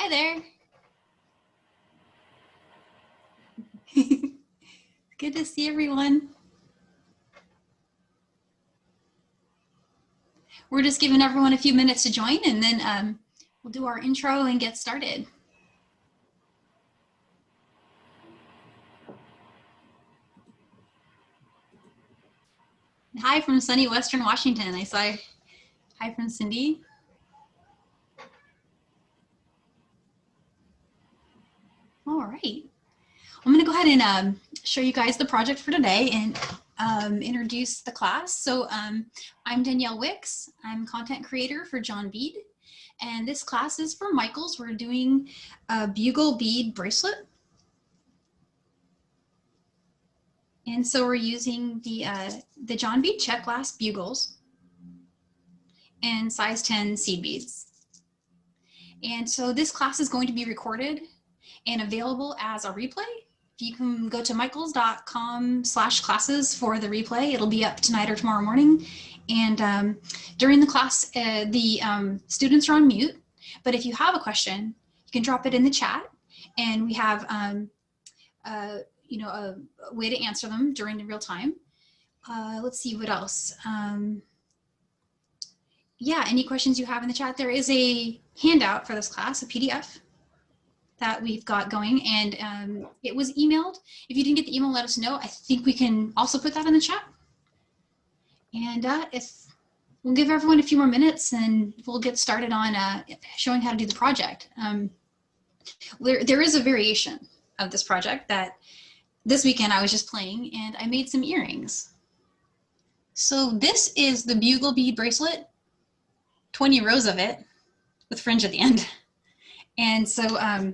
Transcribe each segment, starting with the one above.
Hi there. Good to see everyone. We're just giving everyone a few minutes to join, and then we'll do our intro and get started. Hi from sunny Western Washington. I saw hi from Cindy. All right. I'm going to go ahead and show you guys the project for today and introduce the class. So I'm Danielle Wicks. I'm content creator for John Bead. And this class is for Micheals. We're doing a Bugle bead bracelet. And so we're using the John Bead Czech Glass bugles and size 10 seed beads. And so this class is going to be recorded and available as a replay. You can go to micheals.com/classes for the replay. It'll be up tonight or tomorrow morning. And during the class, the students are on mute. But if you have a question, you can drop it in the chat. And we have a way to answer them during the real time. Let's see what else. Yeah, any questions you have in the chat. There is a handout for this class, a PDF that we've got going, and it was emailed. If you didn't get the email, let us know. I think we can also put that in the chat. And if we'll give everyone a few more minutes and we'll get started on showing how to do the project. There is a variation of this project that this weekend I was just playing, and I made some earrings. So this is the Bugle bead bracelet, 20 rows of it with fringe at the end. And so I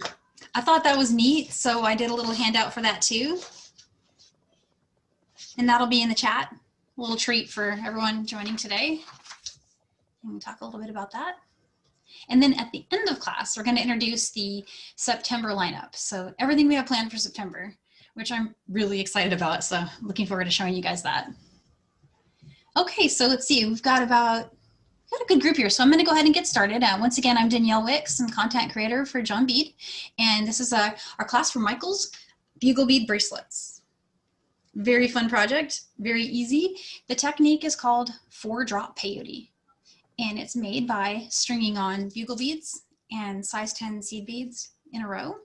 thought that was neat, so I did a little handout for that too. And that'll be in the chat, a little treat for everyone joining today. And we'll talk a little bit about that. And then at the end of class, we're going to introduce the September lineup. So everything we have planned for September, which I'm really excited about, so looking forward to showing you guys that. Okay, so let's see, we've got a good group here, so I'm going to go ahead and get started. Once again, I'm Danielle Wicks. I'm content creator for John Bead, and this is our class for Micheals, Bugle bead bracelets. Very fun project, very easy. The technique is called 4-drop peyote, and it's made by stringing on bugle beads and size 10 seed beads in a row,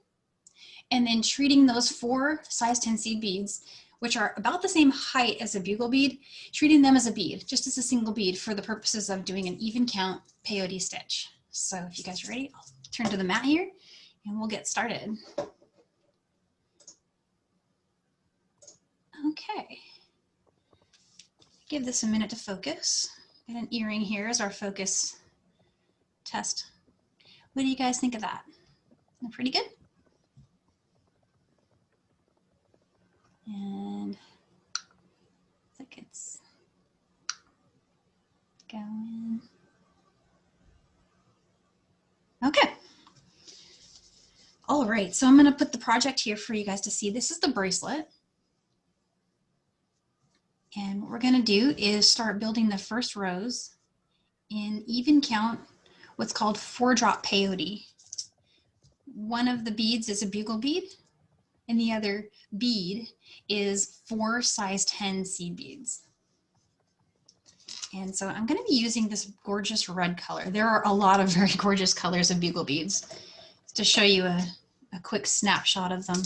and then treating those 4 size 10 seed beads, which are about the same height as a bugle bead, treating them as a bead, just as a single bead for the purposes of doing an even count peyote stitch. So if you guys are ready, I'll turn to the mat here and we'll get started. Okay, give this a minute to focus. Got an earring here as our focus test. What do you guys think of that? Pretty good? And looks like it's going. Okay. All right, so I'm going to put the project here for you guys to see. This is the bracelet. And what we're going to do is start building the first rows in even count, what's called 4-drop peyote. One of the beads is a bugle bead, and the other bead is 4 size 10 seed beads. And so I'm going to be using this gorgeous red color. There are a lot of very gorgeous colors of bugle beads. To show you a quick snapshot of them.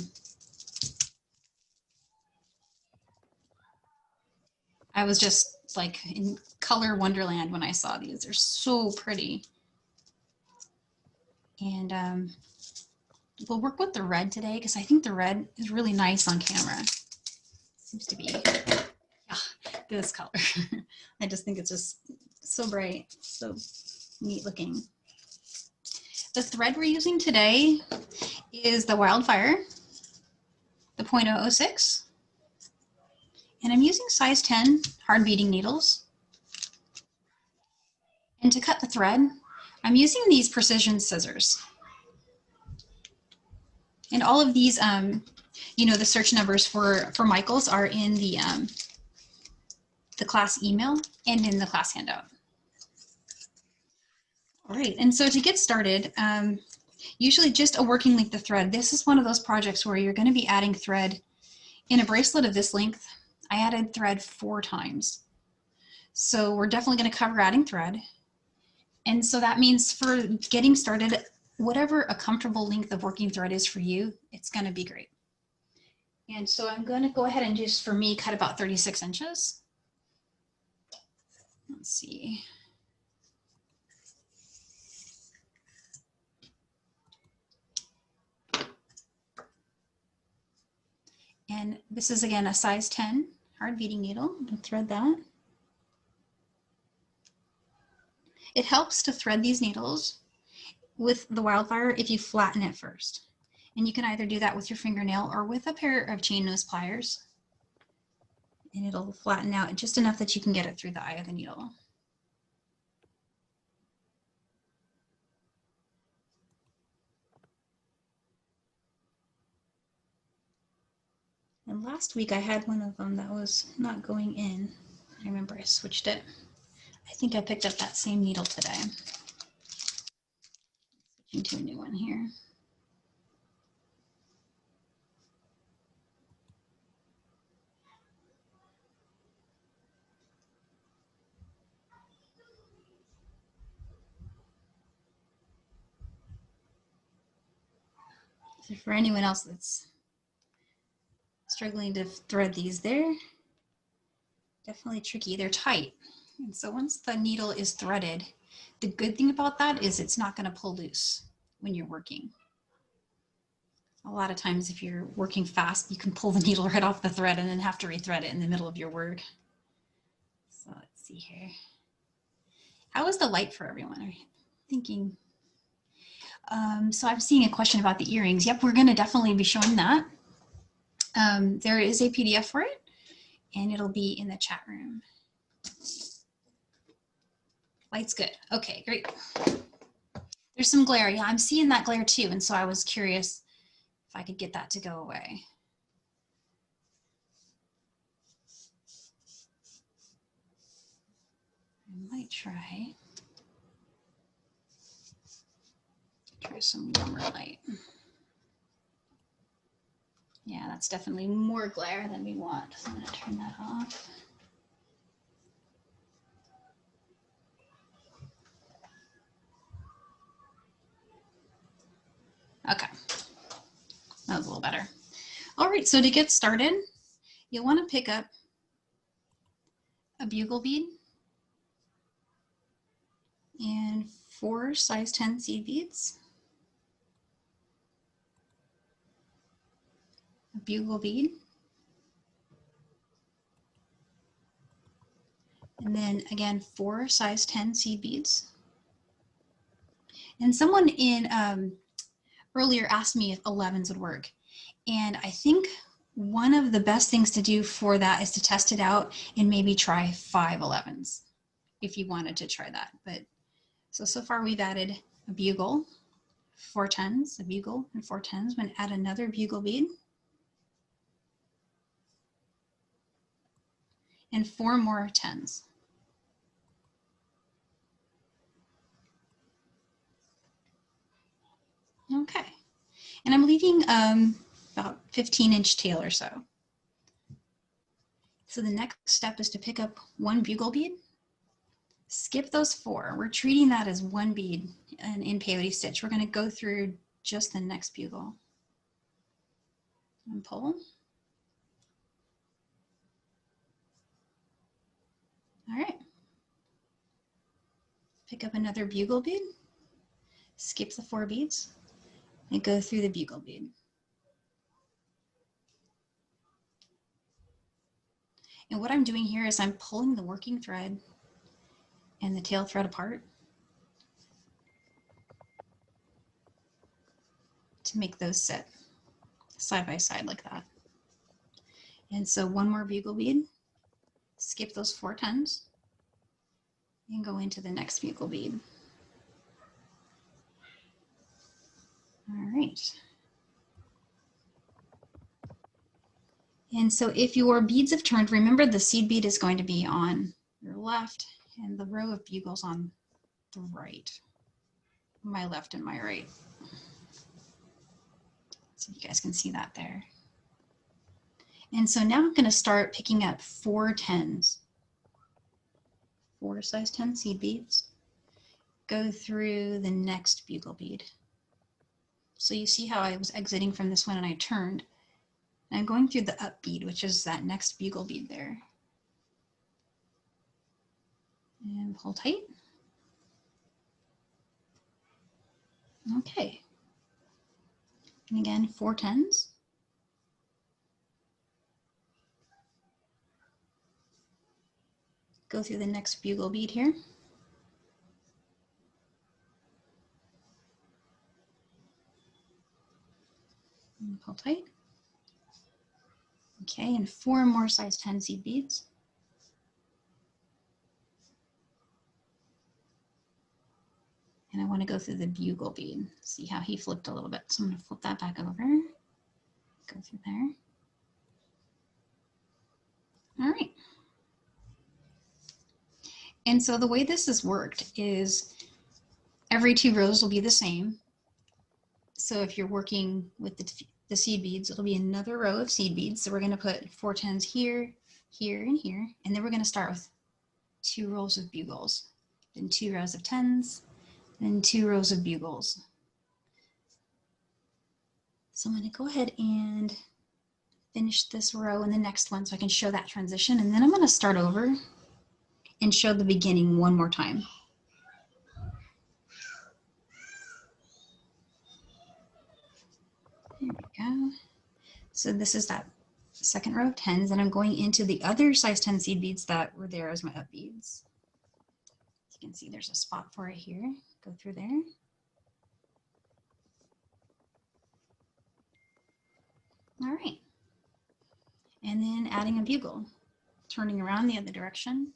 I was just like in color wonderland when I saw these. They're so pretty. And we'll work with the red today because I think the red is really nice on camera. Seems to be, yeah, this color. I just think it's just so bright, so neat looking. The thread we're using today is the Wildfire, the 0.006. And I'm using size 10 hard beading needles. And to cut the thread, I'm using these precision scissors. And all of these, the search numbers for Micheals are in the class email and in the class handout. All right, and so to get started, Usually just a working length of thread. This is one of those projects where you're going to be adding thread. In a bracelet of this length, I added thread 4 times. So we're definitely going to cover adding thread. And so that means for getting started, whatever a comfortable length of working thread is for you, it's going to be great. And so I'm going to go ahead and just, for me, cut about 36 inches. Let's see. And this is, again, a size 10 hard beading needle. I'm going to thread that. It helps to thread these needles with the wildfire if you flatten it first. And you can either do that with your fingernail or with a pair of chain nose pliers. And it'll flatten out just enough that you can get it through the eye of the needle. And last week I had one of them that was not going in. I remember I switched it. I think I picked up that same needle today. Switching to a new one here. So for anyone else that's struggling to thread these, they're definitely tricky. They're tight. And so once the needle is threaded, the good thing about that is it's not going to pull loose when you're working. A lot of times if you're working fast, you can pull the needle right off the thread and then have to rethread it in the middle of your work. So let's see here. How is the light for everyone? Are you thinking? So I'm seeing a question about the earrings. Yep, we're going to definitely be showing that. There is a PDF for it, and it'll be in the chat room. Light's good. Okay, great. There's some glare. Yeah, I'm seeing that glare too, and so I was curious if I could get that to go away. I might try some warmer light. Yeah, that's definitely more glare than we want. So I'm going to turn that off. Okay, that was a little better. All right, so to get started, you'll want to pick up a bugle bead and 4 size 10 seed beads, a bugle bead, and then again 4 size 10 seed beads. And someone in earlier asked me if 11s would work, and I think one of the best things to do for that is to test it out and maybe try 5 11s if you wanted to try that. But so far we've added a bugle, 4 10s, a bugle and 4 10s. I'm going to add another bugle bead and 4 more 10s. Okay, and I'm leaving about 15-inch tail or so. So the next step is to pick up 1 bugle bead, skip those 4. We're treating that as 1 bead in peyote stitch. We're going to go through just the next bugle and pull. All right. Pick up another bugle bead, skip the 4 beads, and go through the bugle bead. And what I'm doing here is I'm pulling the working thread and the tail thread apart to make those sit side by side like that. And so 1 more bugle bead, skip those 4 10s, and go into the next bugle bead. All right. And so if your beads have turned, remember the seed bead is going to be on your left and the row of bugles on the right, my left and my right. So you guys can see that there. And so now I'm going to start picking up 4 10s, 4 size 10 seed beads. Go through the next bugle bead. So you see how I was exiting from this one and I turned. And I'm going through the up bead, which is that next bugle bead there. And pull tight. Okay. And again, 4 10s. Go through the next bugle bead here. And pull tight. Okay, and 4 more size 10 seed beads. And I want to go through the bugle bead. See how he flipped a little bit. So I'm going to flip that back over. Go through there. All right. And so the way this has worked is every 2 rows will be the same. So if you're working with the seed beads, it'll be another row of seed beads. So we're going to put 4 10s here, here, and here. And then we're going to start with 2 rows of bugles, then 2 rows of 10s, then 2 rows of bugles. So I'm going to go ahead and finish this row and the next one so I can show that transition. And then I'm going to start over and show the beginning one more time. There we go. So this is that second row of 10s, and I'm going into the other size 10 seed beads that were there as my up beads. As you can see, there's a spot for it here. Go through there. All right. And then adding a bugle, turning around the other direction.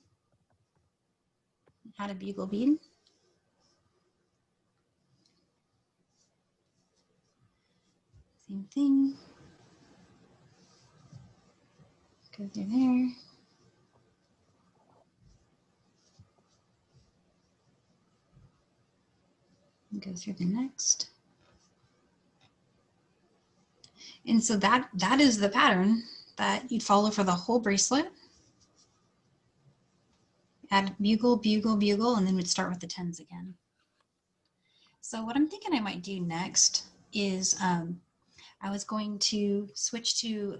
Add a bugle bead. Same thing. Go through there. And go through the next. And so that is the pattern that you'd follow for the whole bracelet. Add bugle, bugle, bugle, and then we'd start with the 10s again. So what I'm thinking I might do next is I was going to switch to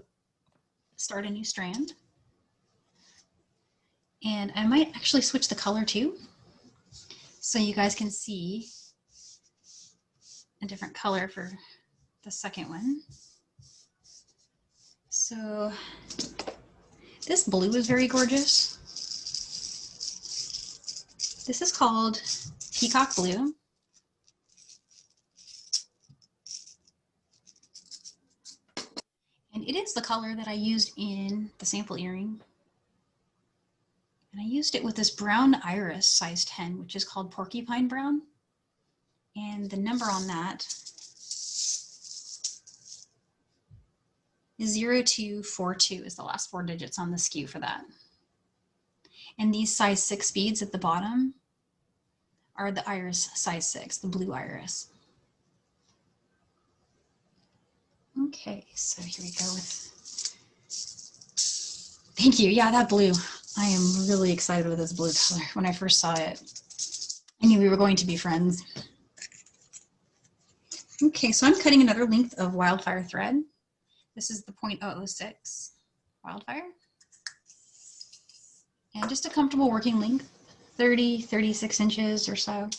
start a new strand. And I might actually switch the color too, so you guys can see a different color for the second one. So this blue is very gorgeous. This is called Peacock Blue. And it is the color that I used in the sample earring. And I used it with this brown iris size 10, which is called Porcupine Brown. And the number on that is 0242 is the last 4 digits on the SKU for that. And these size 6 beads at the bottom are the iris size 6, the blue iris. Okay, so here we go with, thank you. Yeah, that blue. I am really excited with this blue color. When I first saw it, I knew we were going to be friends. Okay, so I'm cutting another length of wildfire thread. This is the 0.006 wildfire. And just a comfortable working length, 30, 36 inches or so.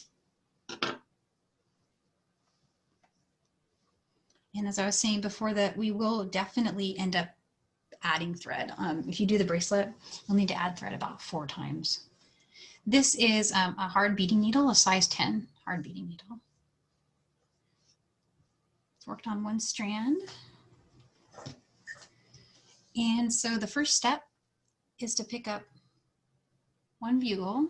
And as I was saying before, that we will definitely end up adding thread. If you do the bracelet, you'll need to add thread about 4 times. This is a hard beading needle, a size 10 hard beading needle. It's worked on 1 strand. And so the first step is to pick up 1 bugle,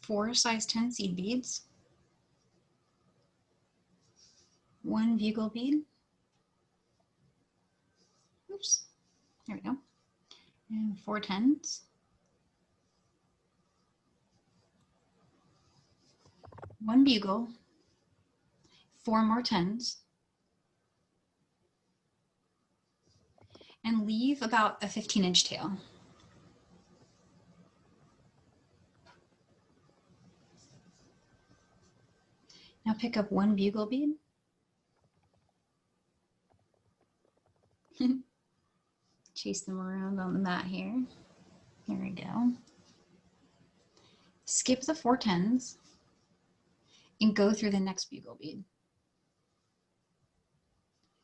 4 size 10 seed beads, 1 bugle bead. Oops, there we go. And 4 10s. 1 bugle, 4 more 10s, and leave about a 15-inch tail. Now pick up 1 bugle bead. Chase them around on the mat here. Here we go. Skip the 4 10s and go through the next bugle bead.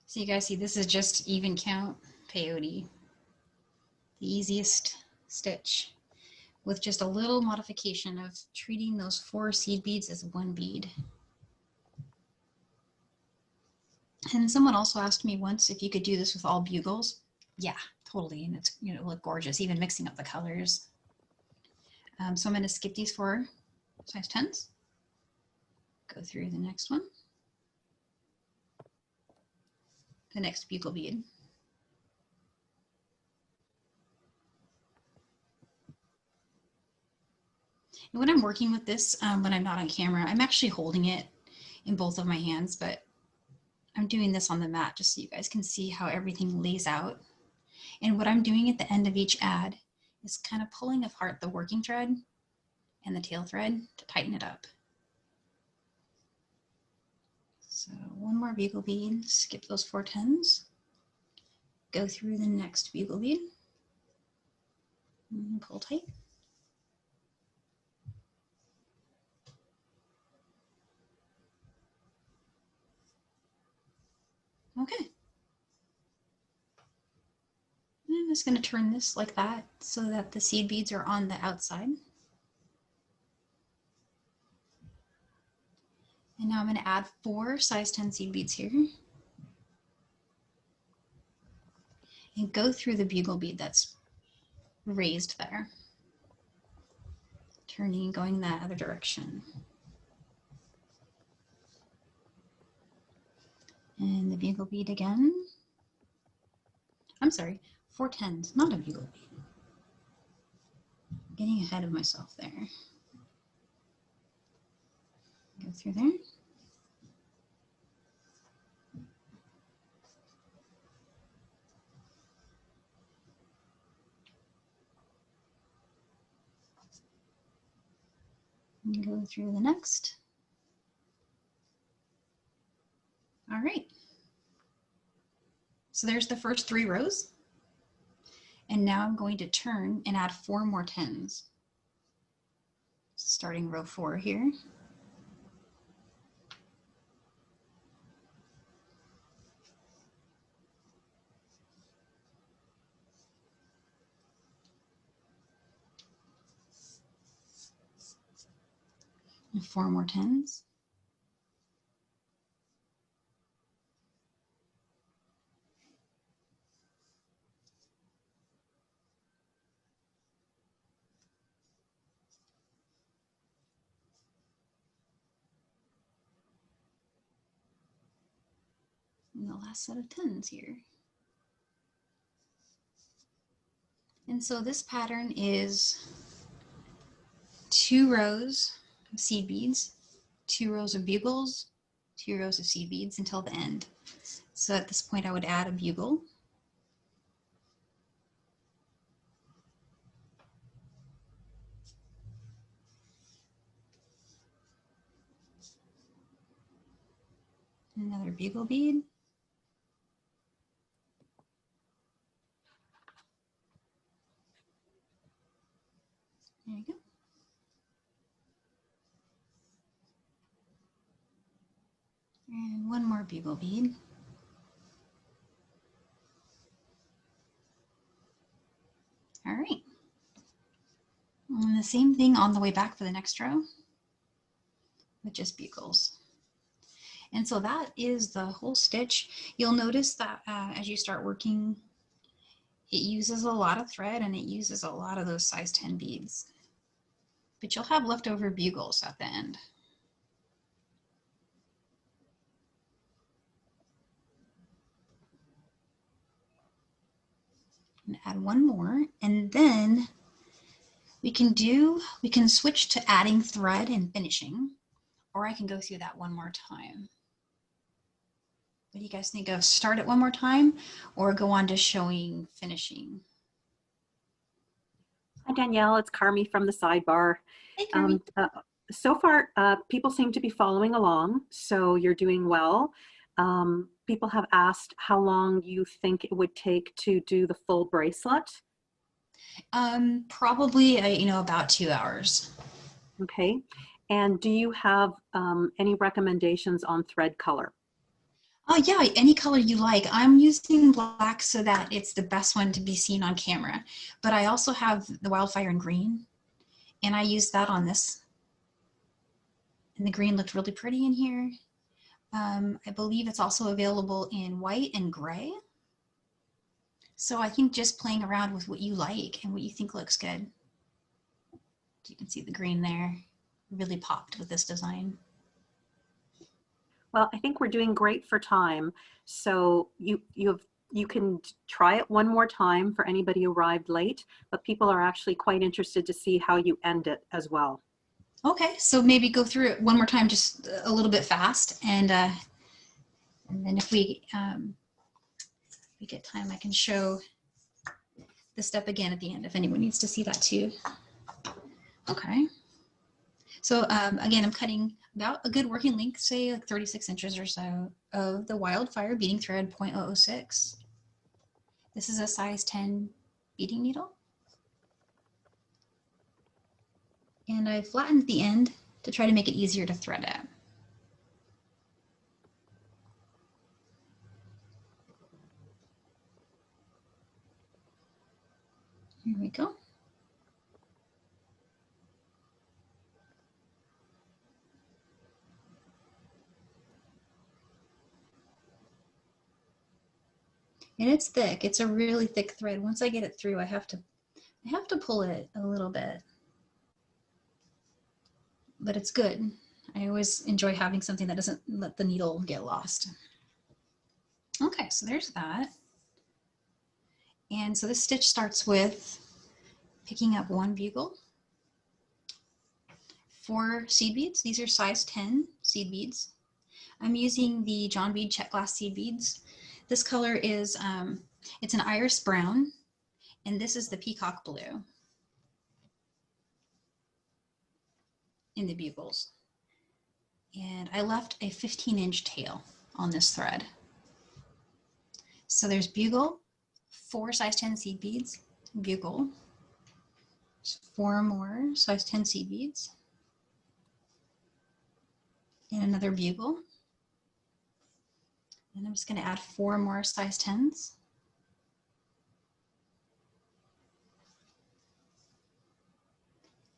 So you guys see this is just even count peyote, the easiest stitch, with just a little modification of treating those 4 seed beads as 1 bead. And someone also asked me once if you could do this with all bugles. Yeah, totally, and it's, you know, look gorgeous, even mixing up the colors. So I'm going to skip these 4 size 10s, go through the next one, the next bugle bead. And when I'm working with this, when I'm not on camera, I'm actually holding it in both of my hands, but I'm doing this on the mat just so you guys can see how everything lays out. And what I'm doing at the end of each add is kind of pulling apart the working thread and the tail thread to tighten it up. So 1 more bugle bead, skip those 4 10s, go through the next bugle bead, and pull tight. Okay. I'm just going to turn this like that so that the seed beads are on the outside. And now I'm going to add 4 size 10 seed beads here. And go through the bugle bead that's raised there. Turning and going that other direction. And the bugle bead again. I'm sorry, 4 10s, not a bugle bead. Getting ahead of myself there. Go through there. And go through the next. All right. So there's the first 3 rows. And now I'm going to turn and add 4 more 10s. Starting row 4 here. And 4 more 10s. And the last set of 10s here. And so this pattern is 2 rows of seed beads, 2 rows of bugles, 2 rows of seed beads until the end. So at this point I would add a bugle. Another bugle bead. There you go. And 1 more bugle bead. All right. And the same thing on the way back for the next row with just bugles. And so that is the whole stitch. You'll notice that as you start working, it uses a lot of thread and it uses a lot of those size 10 beads. But you'll have leftover bugles at the end. And add 1 more, and then we can switch to adding thread and finishing, or I can go through that one more time. What do you guys think of? Start it one more time or go on to showing finishing? Hi, Danielle. It's Carmi from the sidebar. Hey, Carmi. So far, people seem to be following along, so you're doing well. People have asked how long you think it would take to do the full bracelet. Probably, about 2 hours. Okay. And do you have any recommendations on thread color? Oh yeah, any color you like. I'm using black so that it's the best one to be seen on camera. But I also have the wildfire in green, and I used that on this. And the green looked really pretty in here. I believe it's also available in white and gray. So I think just playing around with what you like and what you think looks good. You can see the green there really popped with this design. Well, I think we're doing great for time. So you can try it one more time for anybody who arrived late, but people are actually quite interested to see how you end it as well. Okay, so maybe go through it one more time, just a little bit fast, and then if we get time, I can show the step again at the end if anyone needs to see that too. Okay. So again, I'm cutting about a good working length, say like 36 inches or so, of the wildfire beading thread 0.006. This is a size 10 beading needle. And I flattened the end to try to make it easier to thread at. Here we go. And it's thick. It's a really thick thread. Once I get it through, I have to pull it a little bit. But it's good. I always enjoy having something that doesn't let the needle get lost. Okay, so there's that. And so this stitch starts with picking up one bugle, 4 seed beads. These are size 10 seed beads. I'm using the John Bead Czech Glass seed beads. This color is, it's an iris brown, and this is the peacock blue in the bugles. And I left a 15-inch tail on this thread. So there's bugle, 4 size 10 seed beads, bugle, 4 more size 10 seed beads, and another bugle. And I'm just going to add 4 more size 10s.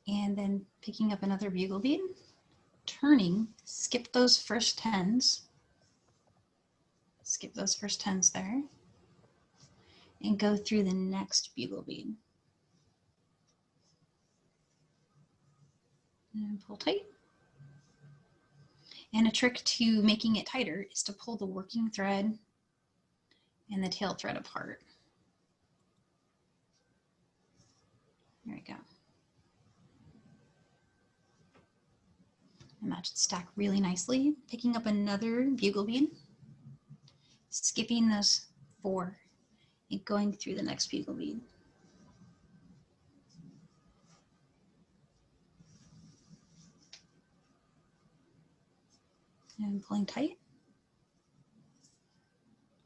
And then picking up another bugle bead, turning, skip those first 10s. Skip those first 10s there. And go through the next bugle bead. And pull tight. And a trick to making it tighter is to pull the working thread and the tail thread apart. There we go. And that should stack really nicely. Picking up another bugle bead, skipping those 4 and going through the next bugle bead. And pulling tight.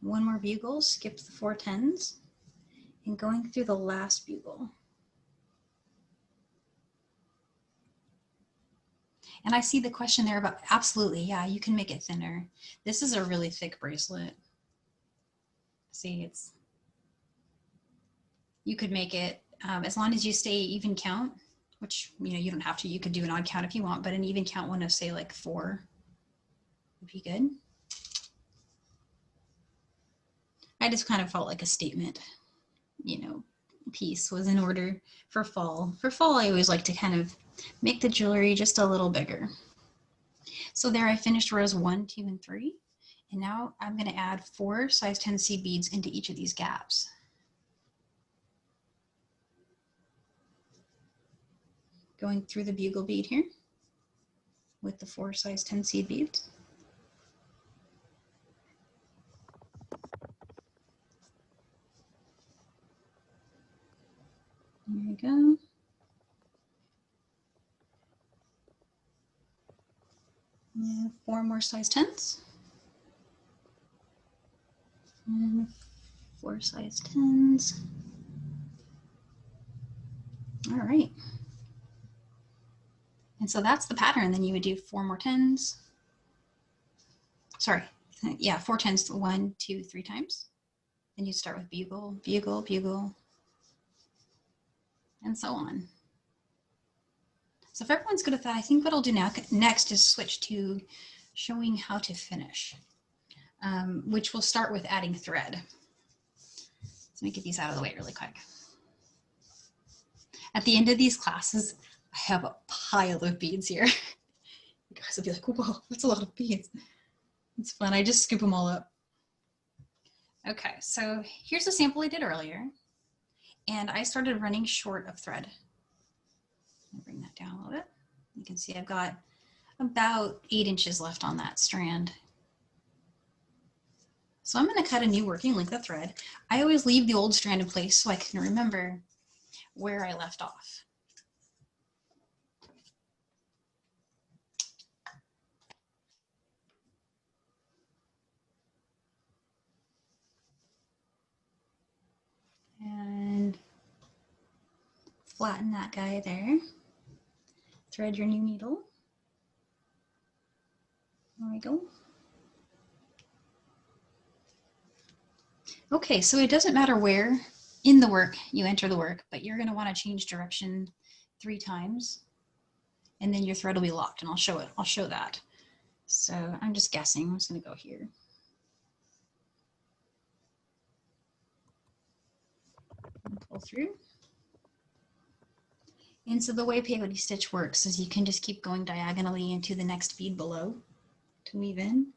1 more bugle, skip the 4 10s, and going through the last bugle. And I see the question there about, absolutely, yeah, you can make it thinner. This is a really thick bracelet. See, you could make it, as long as you stay even count, which, you don't have to, you could do an odd count if you want, but an even count one of, say, like 4 would be good. I just kind of felt like a statement, piece was in order for fall. For fall, I always like to kind of make the jewelry just a little bigger. So there I finished rows 1, 2, and 3. And now I'm going to add 4 size 10 seed beads into each of these gaps. Going through the bugle bead here with the 4 size 10 seed beads. There we go. And 4 more size 10s. And 4 size 10s. All right. And so that's the pattern. Then you would do 4 more 10s. Sorry, yeah, 4 10s, 1, 2, 3 times. Then you start with bugle, bugle, bugle, and so on. So if everyone's good at that, I think what I'll do next is switch to showing how to finish, which will start with adding thread. Let me get these out of the way really quick. At the end of these classes, I have a pile of beads here. You guys will be like, whoa, that's a lot of beads. It's fun, I just scoop them all up. Okay, so here's a sample I did earlier, and I started running short of thread. I'll bring that down a little bit. You can see I've got about 8 inches left on that strand. So I'm going to cut a new working length of thread. I always leave the old strand in place so I can remember where I left off. And flatten that guy there. Thread your new needle. There we go. Okay, so it doesn't matter where in the work you enter the work, but you're going to want to change direction 3 times, and then your thread will be locked, and I'll show it. I'll show that. So I'm just guessing. I'm just going to go here. And pull through. And so the way peyote stitch works is you can just keep going diagonally into the next bead below to weave in.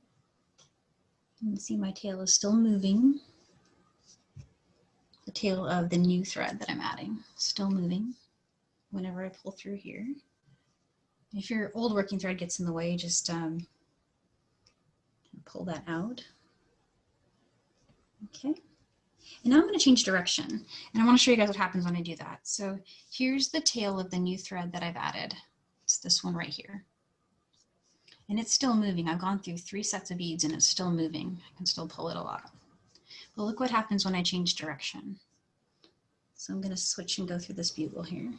You can see my tail is still moving. The tail of the new thread that I'm adding, still moving whenever I pull through here. If your old working thread gets in the way, just pull that out. Okay. And now I'm going to change direction, and I want to show you guys what happens when I do that. So here's the tail of the new thread that I've added. It's this one right here. And it's still moving. I've gone through 3 sets of beads and it's still moving. I can still pull it a lot. But look what happens when I change direction. So I'm going to switch and go through this bugle here.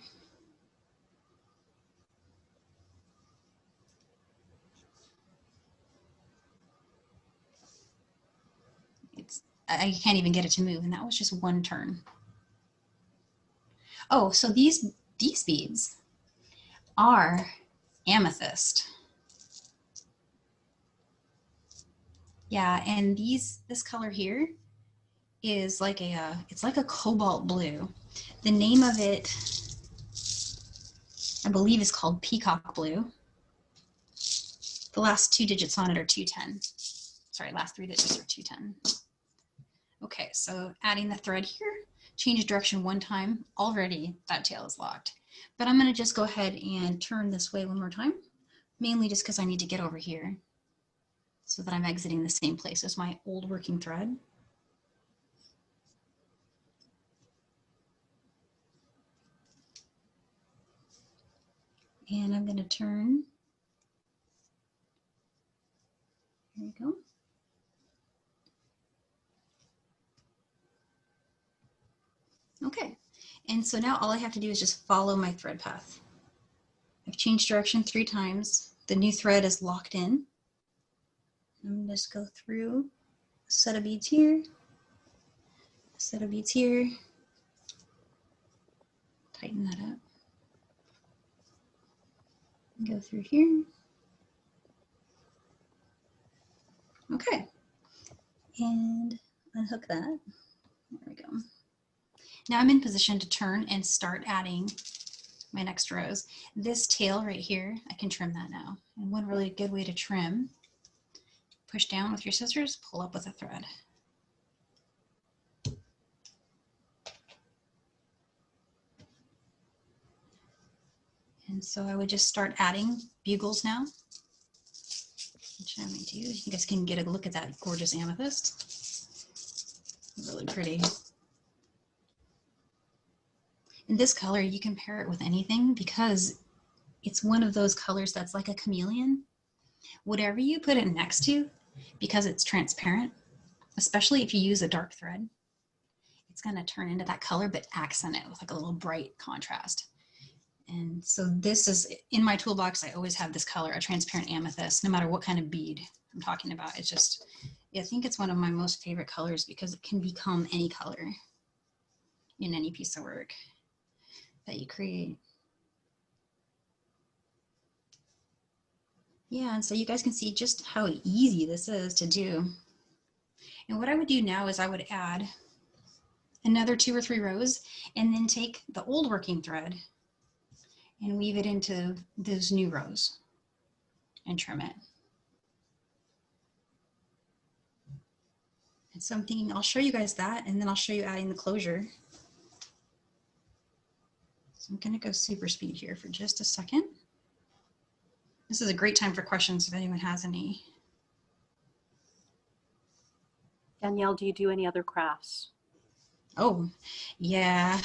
I can't even get it to move, and that was just 1 turn. Oh, so these beads are amethyst. Yeah, and this color here is like it's like a cobalt blue. The name of it, I believe, is called peacock blue. The last 2 digits on it are 210. Sorry, last 3 digits are 210. Okay, so adding the thread here, change direction 1 time, already that tail is locked. But I'm going to just go ahead and turn this way 1 more time, mainly just because I need to get over here so that I'm exiting the same place as my old working thread. And I'm going to turn. There we go. Okay, and so now all I have to do is just follow my thread path. I've changed direction 3 times. The new thread is locked in. I'm going to just go through a set of beads here, a set of beads here, tighten that up, go through here. Okay, and unhook that. There we go. Now I'm in position to turn and start adding my next rows. This tail right here, I can trim that now. And one really good way to trim, push down with your scissors, pull up with a thread. And so I would just start adding bugles now, which I'm going to do. You guys can get a look at that gorgeous amethyst. Really pretty. And This color, you can pair it with anything because it's one of those colors that's like a chameleon. Whatever you put it next to, because it's transparent, especially if you use a dark thread, it's going to turn into that color but accent it with like a little bright contrast. And so this is in my toolbox. I always have this color, a transparent amethyst, no matter what kind of bead I'm talking about. It's just, I think it's one of my most favorite colors because it can become any color in any piece of work that you create. Yeah, and so you guys can see just how easy this is to do. And what I would do now is I would add another 2 or 3 rows and then take the old working thread and weave it into those new rows and trim it. And so I'm thinking I'll show you guys that and then I'll show you adding the closure. So I'm gonna go super speed here for just a second. This is a great time for questions if anyone has any. Danielle, do you do any other crafts? Oh, yeah,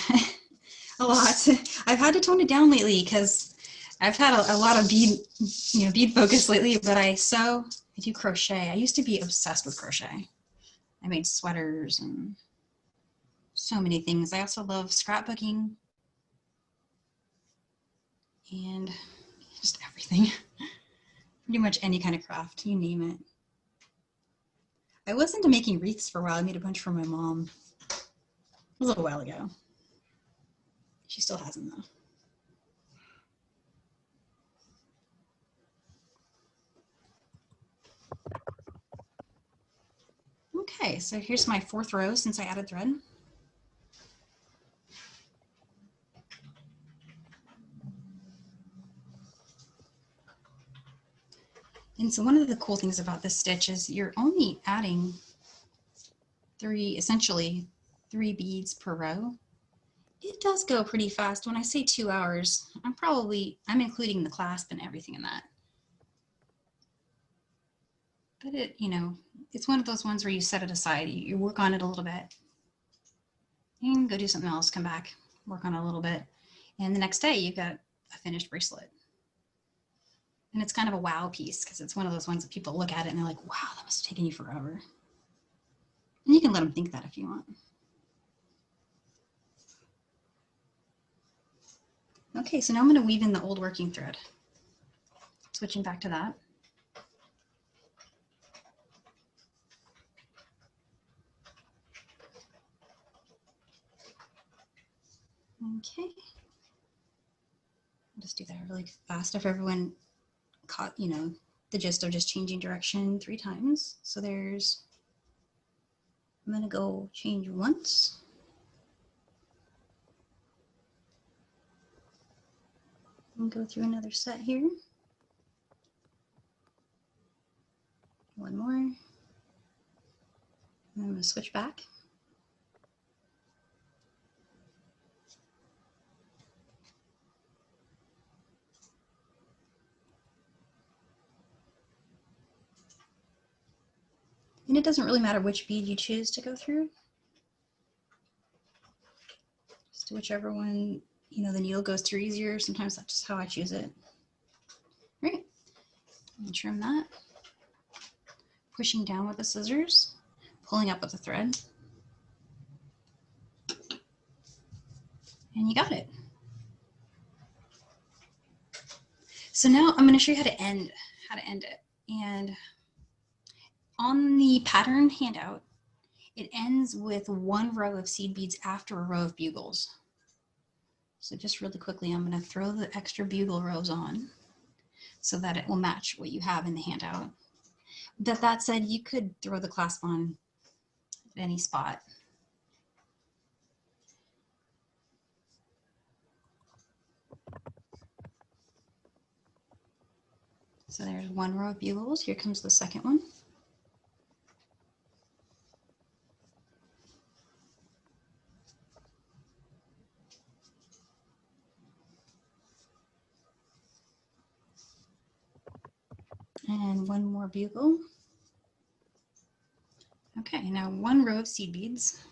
a lot. I've had to tone it down lately because I've had a lot of bead focus lately, but I sew, I do crochet. I used to be obsessed with crochet. I made sweaters and so many things. I also love scrapbooking and just everything. Pretty much any kind of craft, you name it. I was into making wreaths for a while. I made a bunch for my mom. It was a little while ago. She still has them though. Okay, so here's my 4th row since I added thread. And so one of the cool things about this stitch is you're only adding essentially 3 beads per row. It does go pretty fast. When I say 2 hours, I'm including the clasp and everything in that. But it's one of those ones where you set it aside, you work on it a little bit, and go do something else, come back, work on it a little bit, and the next day you've got a finished bracelet. And it's kind of a wow piece because it's one of those ones that people look at it and they're like, wow, that must have taken you forever. And you can let them think that if you want. Okay, so now I'm going to weave in the old working thread. Switching back to that. Okay. I'll just do that really fast if everyone caught, the gist of just changing direction 3 times. So I'm going to go change once. And go through another set here. One more. And I'm going to switch back. And it doesn't really matter which bead you choose to go through. Just whichever one, the needle goes through easier. Sometimes that's just how I choose it. Right. And trim that. Pushing down with the scissors, pulling up with the thread. And you got it. So now I'm going to show you how to end it. And on the pattern handout, it ends with 1 row of seed beads after a row of bugles. So just really quickly, I'm going to throw the extra bugle rows on so that it will match what you have in the handout. That said, you could throw the clasp on at any spot. So there's 1 row of bugles. Here comes the second one. And 1 more bugle. Okay, now 1 row of seed beads.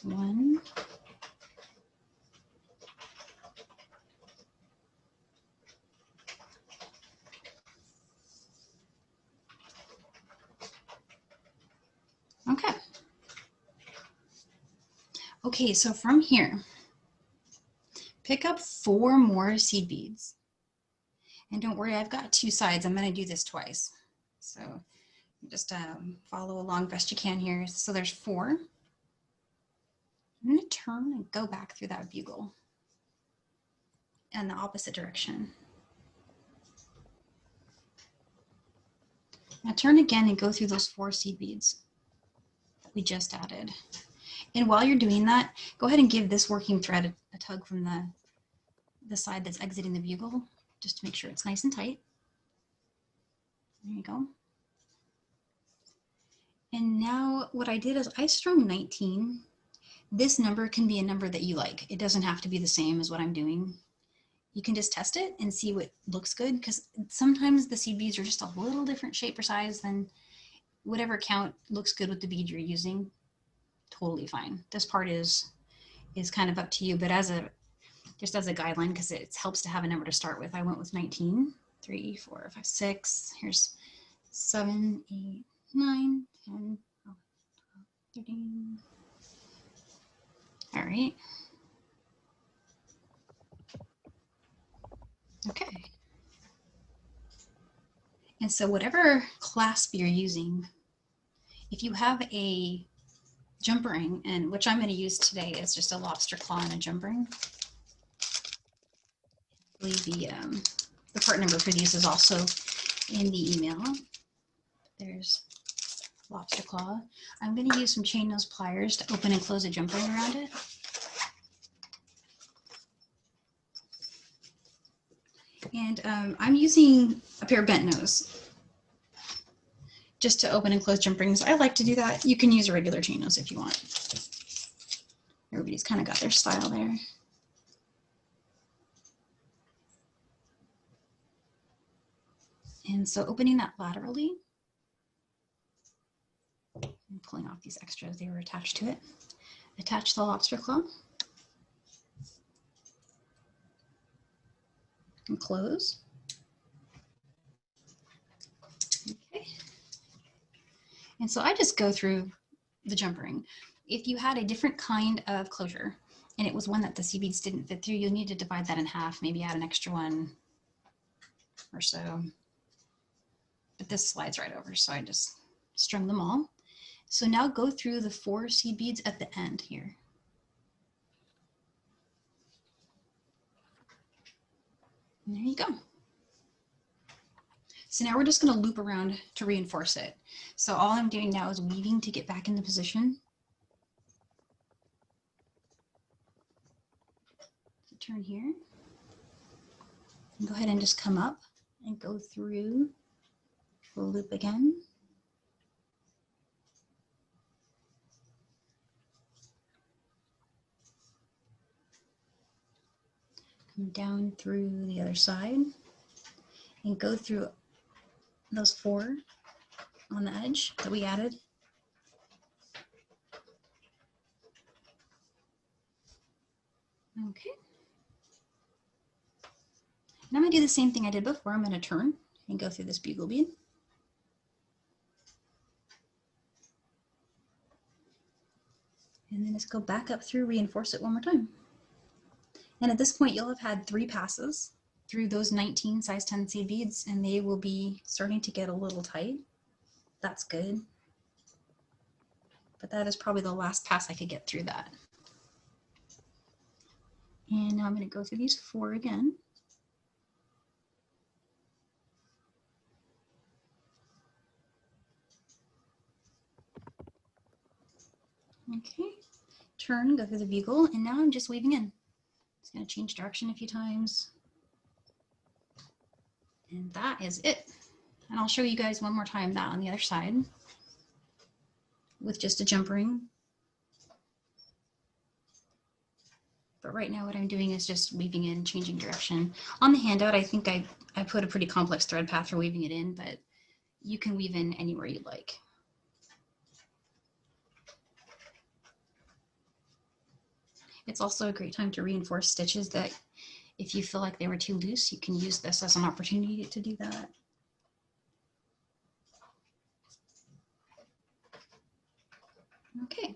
1. Okay. Okay, so from here, pick up 4 more seed beads. And don't worry, I've got 2 sides. I'm going to do this twice. So just follow along best you can here. So there's 4. I'm going to turn and go back through that bugle in the opposite direction. Now turn again and go through those 4 seed beads that we just added. And while you're doing that, go ahead and give this working thread a tug from the side that's exiting the bugle, just to make sure it's nice and tight. There you go. And now what I did is I strung 19. This number can be a number that you like. It doesn't have to be the same as what I'm doing. You can just test it and see what looks good, because sometimes the seed beads are just a little different shape or size than whatever count looks good with the bead you're using. Totally fine. This part is kind of up to you, but just as a guideline, because it helps to have a number to start with, I went with 19. 3, 4, 5, 6. Here's 7, 8, 9, 10, 12, 13. All right. Okay. And so whatever clasp you're using, if you have a jump ring, and which I'm going to use today is just a lobster claw and a jump ring. I believe the part number for these is also in the email. There's lobster claw. I'm going to use some chain nose pliers to open and close a jump ring around it. And I'm using a pair of bent nose just to open and close jump rings. I like to do that. You can use a regular chain nose if you want. Everybody's kind of got their style there. And so opening that laterally, and pulling off these extras, they were attached to it. Attach the lobster claw. And close. Okay. And so I just go through the jump ring. If you had a different kind of closure and it was one that the seed beads didn't fit through, you'll need to divide that in half, maybe add an extra one or so. But this slides right over, so I just strung them all. So now go through the 4 seed beads at the end here. And there you go. So now we're just going to loop around to reinforce it. So all I'm doing now is weaving to get back into position. So turn here. And go ahead and just come up and go through the loop again. Come down through the other side and go through those 4 on the edge that we added. Okay. And I'm going to do the same thing I did before. I'm going to turn and go through this bugle bead. And then just go back up through, reinforce it one more time. And at this point, you'll have had 3 passes through those 19 size 10 seed beads, and they will be starting to get a little tight. That's good. But that is probably the last pass I could get through that. And now I'm going to go through these 4 again. Okay, turn, go through the bugle, and now I'm just weaving in. Just going to change direction a few times. And that is it. And I'll show you guys one more time that on the other side with just a jump ring. But right now what I'm doing is just weaving in, changing direction. On the handout, I think I put a pretty complex thread path for weaving it in, but you can weave in anywhere you like. It's also a great time to reinforce stitches that if you feel like they were too loose, you can use this as an opportunity to do that. Okay.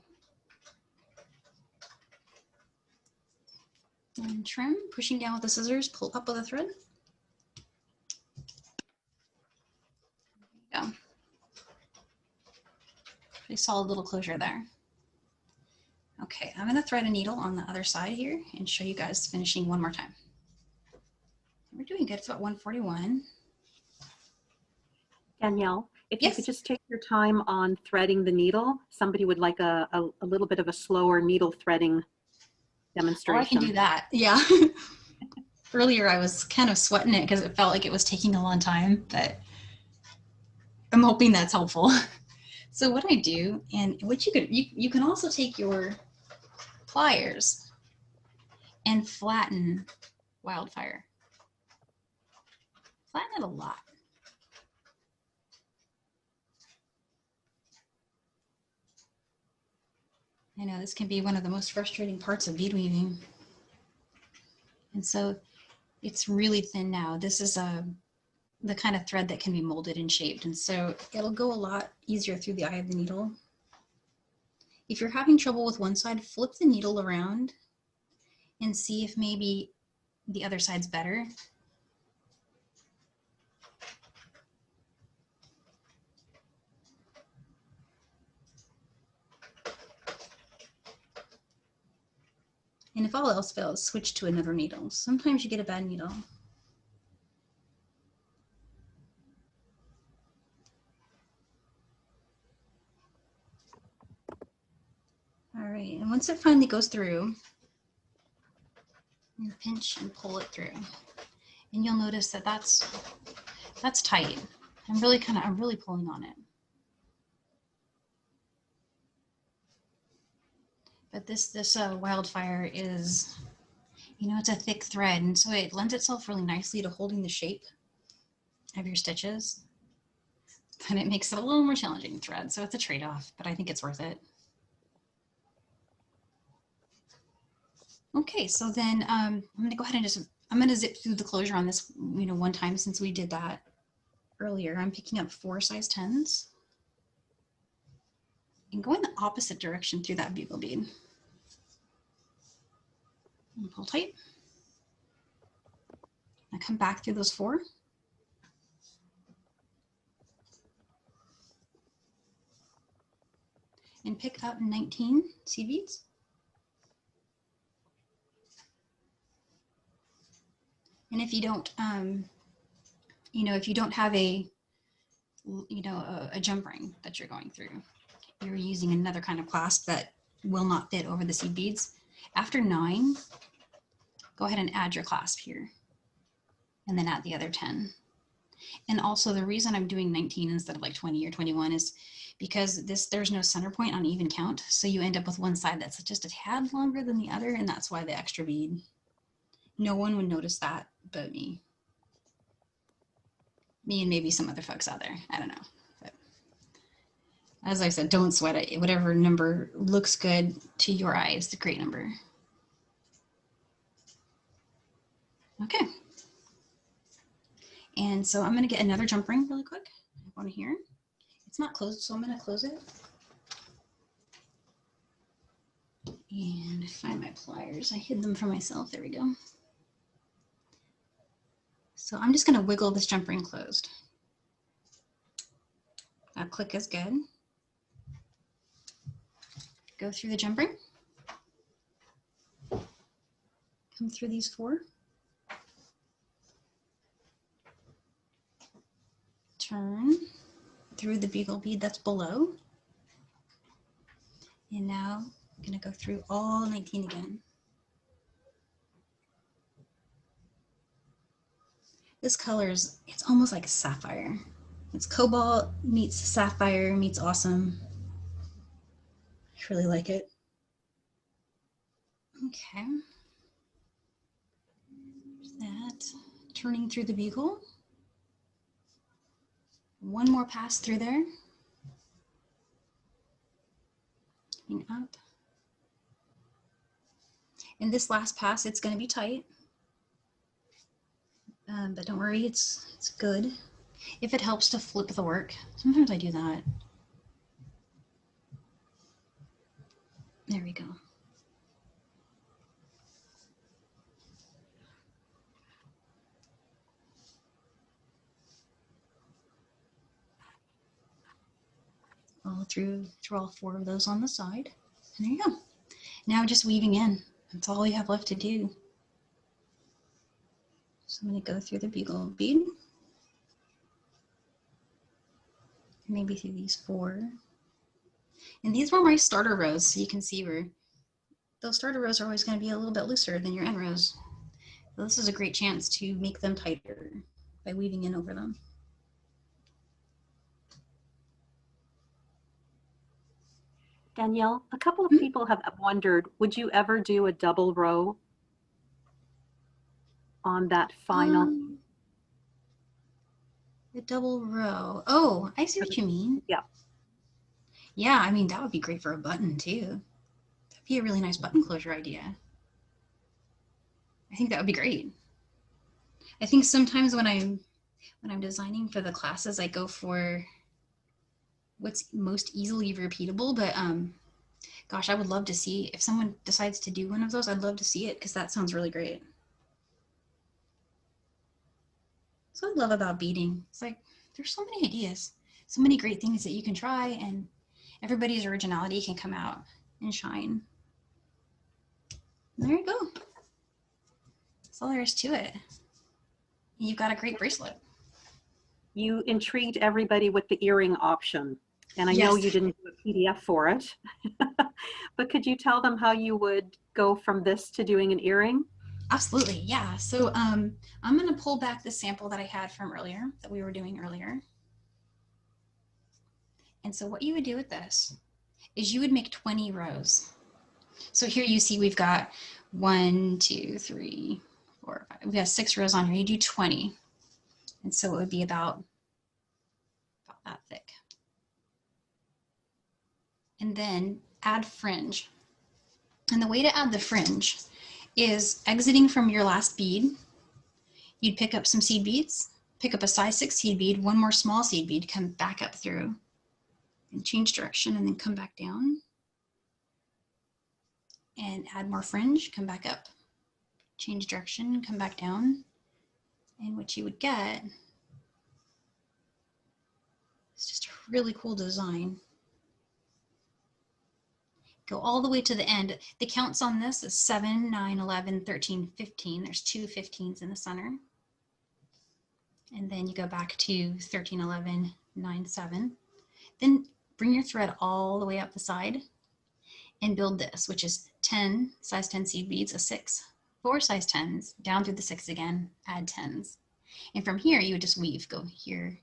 And trim, pushing down with the scissors, pull up with a thread. There you go. Pretty solid little closure there. Okay, I'm going to thread a needle on the other side here and show you guys finishing one more time. We're doing good. It's about 141. Danielle, if Yes. you could just take your time on threading the needle, somebody would like a little bit of a slower needle threading demonstration. Oh, I can do that. Yeah. Earlier I was kind of sweating it because it felt like it was taking a long time, but I'm hoping that's helpful. So what I do, and what you can also take your pliers and flatten wildfire. Flatten it a lot. I know this can be one of the most frustrating parts of bead weaving. And so it's really thin now. This is the kind of thread that can be molded and shaped. And so it'll go a lot easier through the eye of the needle. If you're having trouble with one side, flip the needle around and see if maybe the other side's better. And if all else fails, switch to another needle. Sometimes you get a bad needle. All right, and once it finally goes through, you pinch and pull it through. And you'll notice that that's tight. I'm really pulling on it. But this wildfire is, you know, it's a thick thread, and so it lends itself really nicely to holding the shape of your stitches. And it makes it a little more challenging to thread, so it's a trade-off, but I think it's worth it. Okay, so then I'm gonna go ahead and I'm gonna zip through the closure on this, you know, one time since we did that earlier. I'm picking up 4 size 10s and go in the opposite direction through that bugle bead. And pull tight. I come back through those 4. And pick up 19 seed beads. And if you don't, you know, if you don't have a jump ring that you're going through, you're using another kind of clasp that will not fit over the seed beads. After 9, go ahead and add your clasp here, and then add the other 10. And also the reason I'm doing 19 instead of like 20 or 21 is because there's no center point on even count, so you end up with one side that's just a tad longer than the other, and that's why the extra bead. No one would notice that but me. Me and maybe some other folks out there. I don't know. But as I said, don't sweat it. Whatever number looks good to your eye is the great number. Okay. And so I'm going to get another jump ring really quick. One here. It's not closed, so I'm going to close it. And find my pliers. I hid them from myself. There we go. So I'm just going to wiggle this jump ring closed. That click is good. Go through the jump ring. Come through these 4. Turn through the bugle bead that's below. And now I'm going to go through all 19 again. This color is, it's almost like sapphire. It's cobalt meets sapphire meets awesome. I really like it. Okay. There's that. Turning through the bugle. One more pass through there. Coming up. In this last pass, it's going to be tight, but don't worry, it's good. If it helps to flip the work, sometimes I do that. There we go. All through all 4 of those on the side. And there you go. Now just weaving in. That's all you have left to do. So I'm going to go through the bugle bead. Maybe through these 4. And these were my starter rows, so you can see where those starter rows are always going to be a little bit looser than your end rows. So this is a great chance to make them tighter by weaving in over them. Danielle, a couple of people have wondered, would you ever do a double row on that final? The double row. Oh, I see what you mean. Yeah. Yeah, I mean, that would be great for a button too. That'd be a really nice button closure idea. I think that would be great. I think sometimes when I'm designing for the classes, I go for what's most easily repeatable, but gosh, I would love to see if someone decides to do one of those. I'd love to see it because that sounds really great. So I love about beading. It's like there's so many ideas, so many great things that you can try, and everybody's originality can come out and shine. And there you go. That's all there is to it. You've got a great bracelet. You intrigued everybody with the earring option. And I know you didn't do a PDF for it, but could you tell them how you would go from this to doing an earring? Absolutely, yeah. So I'm going to pull back the sample that I had from earlier, that we were doing earlier. And so what you would do with this is you would make 20 rows. So here you see we've got 1, 2, 3, 4, 5. We have 6 rows on here. You do 20. And so it would be about that thick. And then add fringe. And the way to add the fringe is exiting from your last bead. You'd pick up some seed beads, pick up a size 6 seed bead, 1 more small seed bead, come back up through and change direction and then come back down and add more fringe, come back up, change direction, come back down. And what you would get is just a really cool design. Go all the way to the end. The counts on this is 7, 9, 11, 13, 15. There's 2 15s in the center. And then you go back to 13, 11, 9, 7. Then bring your thread all the way up the side and build this, which is 10 size 10 seed beads, a 6, 4 size 10s, down through the 6 again, add 10s. And from here, you would just weave, go here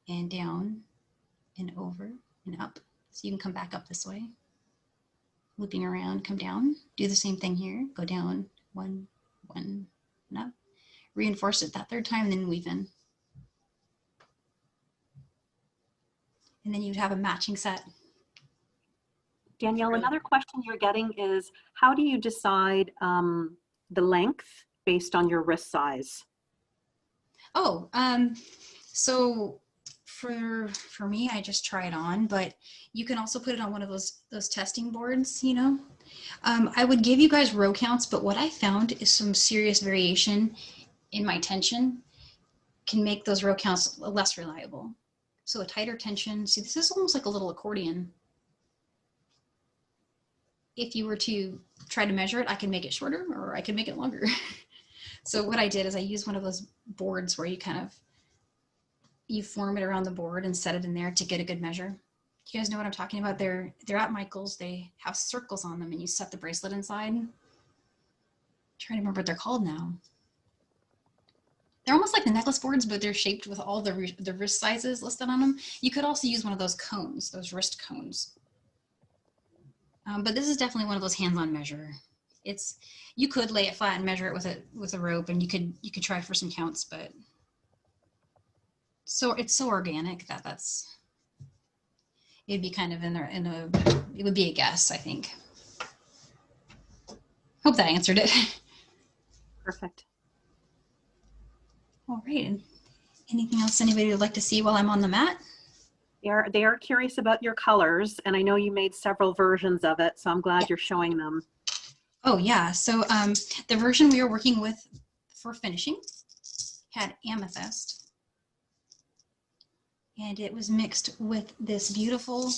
and down and over and up. So you can come back up this way, looping around, come down, do the same thing here, go down, 1, 1, and up. Reinforce it that 3rd time, and then weave in. And then you'd have a matching set. Danielle, another question you're getting is, how do you decide the length based on your wrist size? Oh, so for me, I just try it on, but you can also put it on one of those testing boards, you know. I would give you guys row counts, but what I found is some serious variation in my tension can make those row counts less reliable. So a tighter tension, see, this is almost like a little accordion. If you were to try to measure it, I can make it shorter or I can make it longer. So what I did is I used one of those boards where you form it around the board and set it in there to get a good measure. You guys know what I'm talking about? They're at Micheals. They have circles on them and you set the bracelet inside. I'm trying to remember what they're called now. They're almost like the necklace boards, but they're shaped with all the wrist sizes listed on them. You could also use one of those cones, those wrist cones. But this is definitely one of those hands-on measure. You could lay it flat and measure it with a rope, and you could try for some counts, but it's so organic that it'd be kind of it would be a guess, I think. Hope that answered it. Perfect. All right. Anything else anybody would like to see while I'm on the mat? They are curious about your colors, and I know you made several versions of it, so I'm glad you're showing them. Oh yeah, so the version we were working with for finishing had amethyst, and it was mixed with this beautiful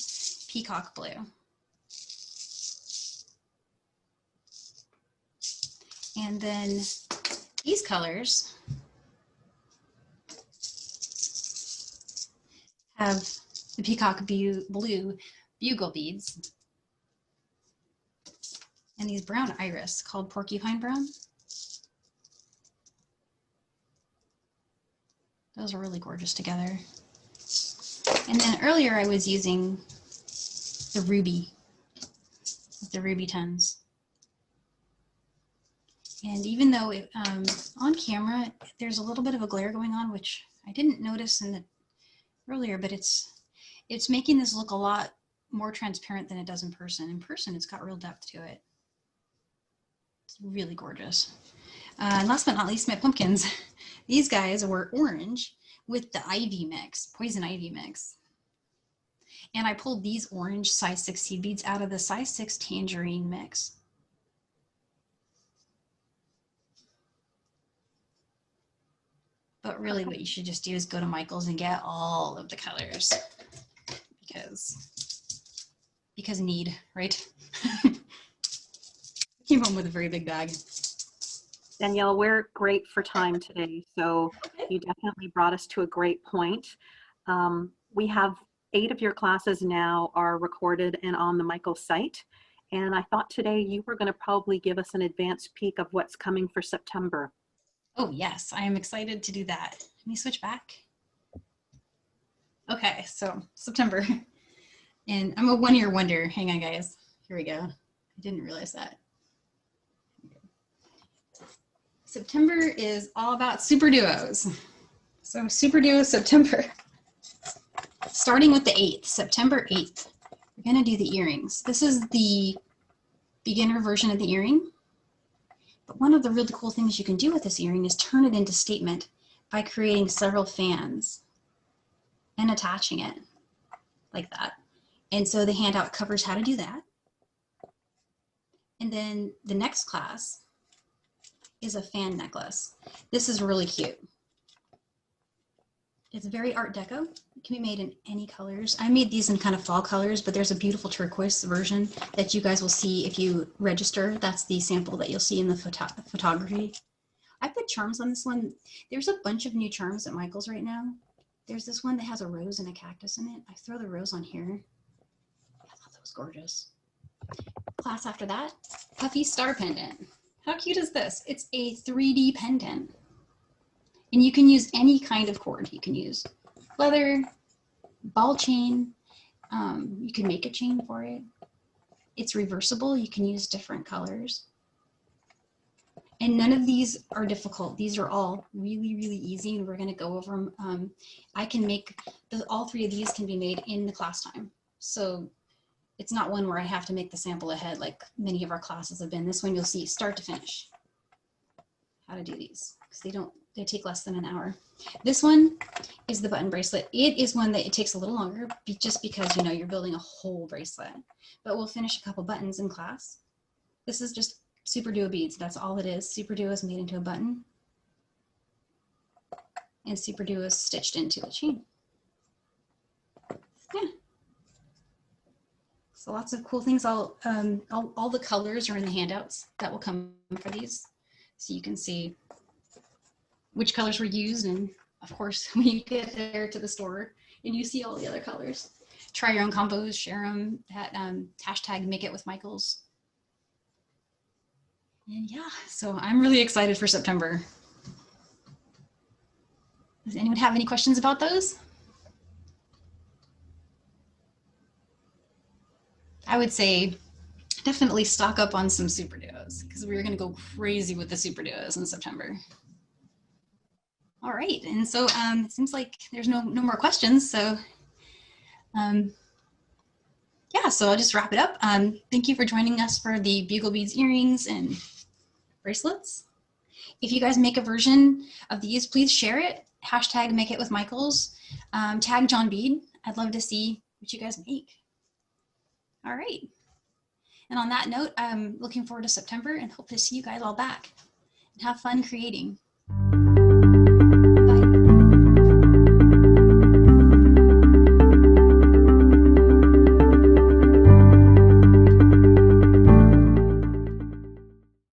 peacock blue. And then these colors have the peacock blue bugle beads and these brown iris called porcupine brown. Those are really gorgeous together. And then earlier I was using the ruby tones. And even though on camera there's a little bit of a glare going on, which I didn't notice earlier, but it's making this look a lot more transparent than it does in person. In person, it's got real depth to it. It's really gorgeous. And last but not least, my pumpkins. These guys were orange with the ivy mix, poison ivy mix. And I pulled these orange size 6 seed beads out of the size 6 tangerine mix. But really what you should just do is go to Micheals and get all of the colors because need, right? Came home with a very big bag. Danielle, we're great for time today, so you definitely brought us to a great point. We have 8 of your classes now are recorded and on the Micheals site, and I thought today you were going to probably give us an advanced peek of what's coming for September. Oh yes, I am excited to do that. Let me switch back. Okay, so September, and I'm a one-year wonder. Hang on, guys. Here we go. I didn't realize that. September is all about super duos. So super duo September. Starting with the 8th, September 8th, we're gonna do the earrings. This is the beginner version of the earring. But one of the really cool things you can do with this earring is turn it into statement by creating several fans and attaching it like that. And so the handout covers how to do that. And then the next class is a fan necklace. This is really cute. It's very Art Deco. It can be made in any colors. I made these in kind of fall colors, but there's a beautiful turquoise version that you guys will see if you register. That's the sample that you'll see in the photography. I put charms on this one. There's a bunch of new charms at Micheals right now. There's this one that has a rose and a cactus in it. I throw the rose on here. I thought that was gorgeous. Class after that, Puffy Star Pendant. How cute is this? It's a 3D pendant. And you can use any kind of cord. You can use leather, ball chain. You can make a chain for it. It's reversible. You can use different colors. And none of these are difficult. These are all really, really easy, and we're going to go over them. I can make, all 3 of these can be made in the class time. So it's not one where I have to make the sample ahead like many of our classes have been. This one you'll see start to finish how to do these, because they take less than an hour. This one is the button bracelet. It is one that it takes a little longer just because, you know, you're building a whole bracelet, but we'll finish a couple buttons in class. This is just super duo beads. That's all it is. Super duo is made into a button, and super duo is stitched into the chain. Yeah. So lots of cool things. All the colors are in the handouts that will come for these, so you can see which colors were used, and of course when you get there to the store and you see all the other colors, try your own combos, share them, hashtag make it with Micheals. And yeah, so I'm really excited for September. Does anyone have any questions about those? I would say definitely stock up on some super duos, because we're going to go crazy with the super duos in September. All right, and so it seems like there's no more questions. So yeah, so I'll just wrap it up. Thank you for joining us for the Bugle Beads earrings, and bracelets. If you guys make a version of these, please share it. Hashtag make it with Micheals. Tag John Bead. I'd love to see what you guys make. All right. And on that note, I'm looking forward to September and hope to see you guys all back and have fun creating.